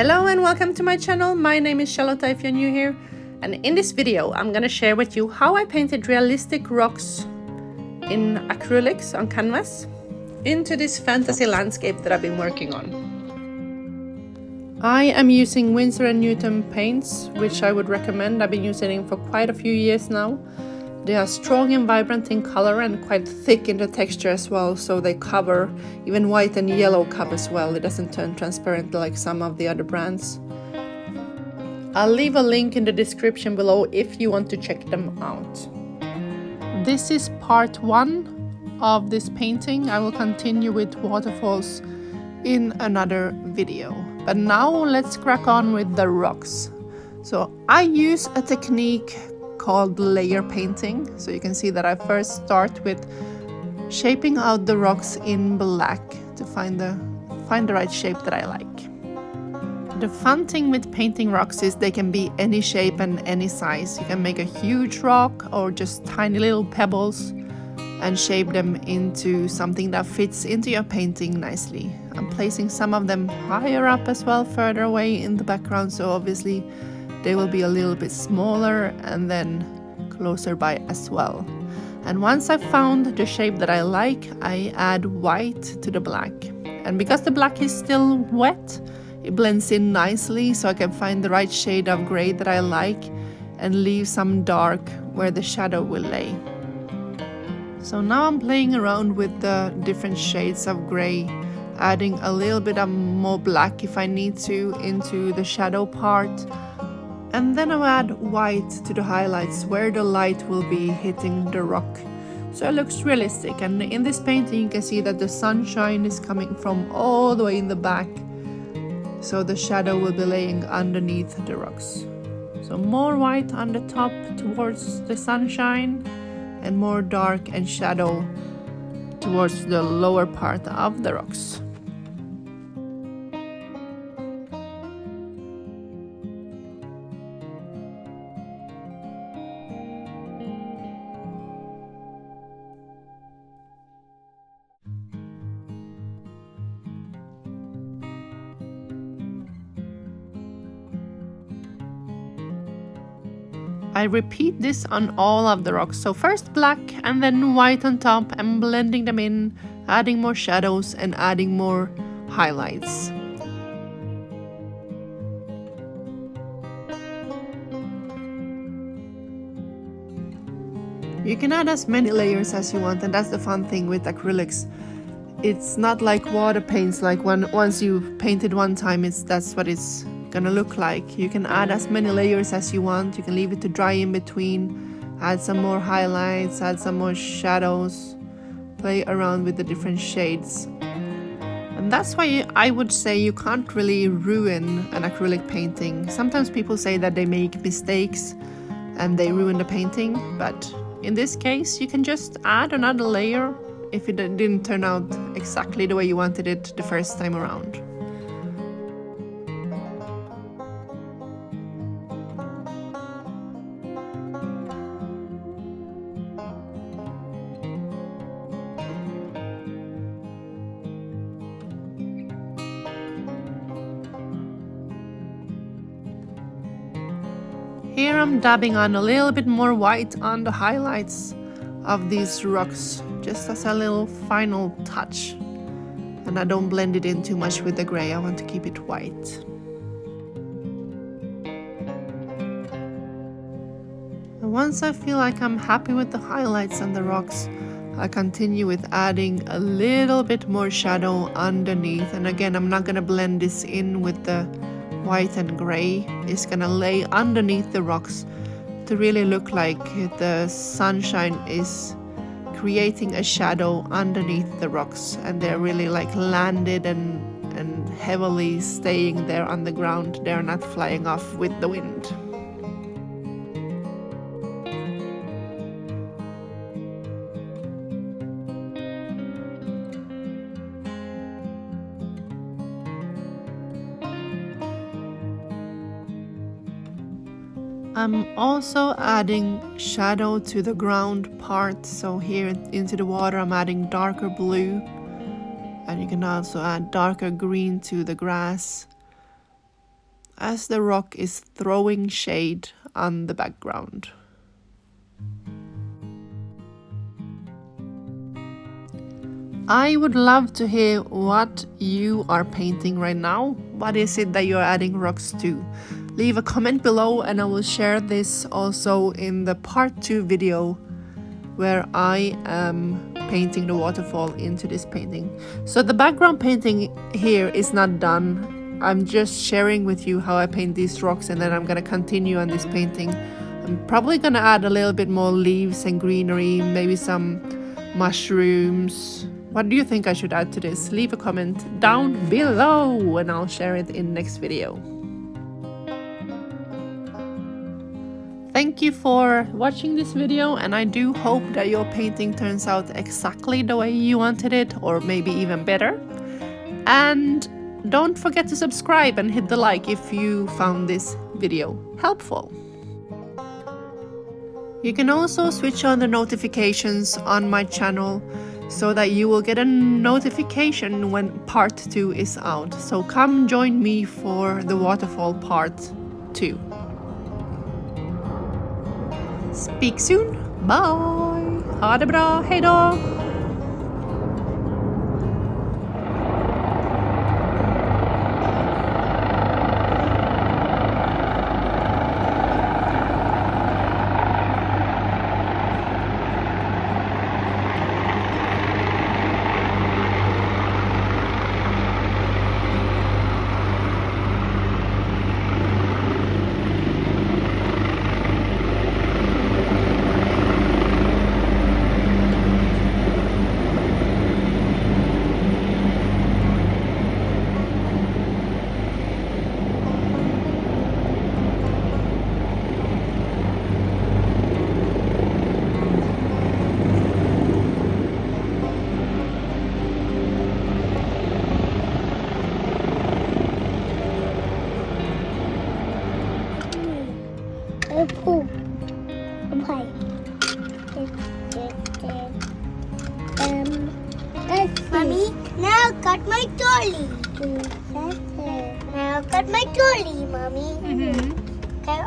Hello and welcome to my channel. My name is Charlotte if you're new here, and in this video I'm gonna share with you how I painted realistic rocks in acrylics on canvas into this fantasy landscape that I've been working on. I am using Winsor & Newton paints, which I would recommend. I've been using them for quite a few years now. They are strong and vibrant in color and quite thick in the texture as well, so they cover, even white and yellow covers well. It doesn't turn transparent like some of the other brands. I'll leave a link in the description below if you want to check them out. This is part 1 of this painting. I will continue with waterfalls in another video. But now let's crack on with the rocks. So I use a technique called layer painting. So you can see that I first start with shaping out the rocks in black to find the right shape that I like. The fun thing with painting rocks is they can be any shape and any size. You can make a huge rock or just tiny little pebbles and shape them into something that fits into your painting nicely. I'm placing some of them higher up as well, further away in the background, so obviously they will be a little bit smaller and then closer by as well. And once I've found the shape that I like, I add white to the black. And because the black is still wet, it blends in nicely, so I can find the right shade of gray that I like and leave some dark where the shadow will lay. So now I'm playing around with the different shades of gray, adding a little bit of more black if I need to into the shadow part. And then I'll add white to the highlights where the light will be hitting the rock, so it looks realistic. And in this painting you can see that the sunshine is coming from all the way in the back, so the shadow will be laying underneath the rocks. So more white on the top towards the sunshine and more dark and shadow towards the lower part of the rocks. I repeat this on all of the rocks, so first black and then white on top and blending them in, adding more shadows and adding more highlights. You can add as many layers as you want, and that's the fun thing with acrylics. It's not like water paints, like once you've painted one time, that's what it's gonna look like. You can add as many layers as you want. You can leave it to dry in between, add some more highlights, add some more shadows, play around with the different shades. And that's why I would say you can't really ruin an acrylic painting. Sometimes people say that they make mistakes and they ruin the painting, but in this case you can just add another layer if it didn't turn out exactly the way you wanted it the first time around. Here I'm dabbing on a little bit more white on the highlights of these rocks, just as a little final touch. And I don't blend it in too much with the gray, I want to keep it white. And once I feel like I'm happy with the highlights and the rocks, I continue with adding a little bit more shadow underneath. And again, I'm not gonna blend this in with the white and gray. It's gonna lay underneath the rocks to really look like the sunshine is creating a shadow underneath the rocks, and they're really like landed and heavily staying there on the ground. They're not flying off with the wind. I'm also adding shadow to the ground part, so here into the water I'm adding darker blue, and you can also add darker green to the grass. as the rock is throwing shade on the background. I would love to hear what you are painting right now. What is it that you're adding rocks to? Leave a comment below and I will share this also in the part 2 video where I am painting the waterfall into this painting. So the background painting here is not done. I'm just sharing with you how I paint these rocks, and then I'm gonna continue on this painting. I'm probably gonna add a little bit more leaves and greenery, maybe some mushrooms. What do you think I should add to this? Leave a comment down below and I'll share it in next video. Thank you for watching this video, and I do hope that your painting turns out exactly the way you wanted it, or maybe even better. And don't forget to subscribe and hit the like if you found this video helpful. You can also switch on the notifications on my channel so that you will get a notification when part 2 is out. So come join me for the waterfall part 2. Speak soon. Bye. Ha det bra. Hej då. Mommy, now cut my trolley. Now cut my trolley, Mommy. Okay,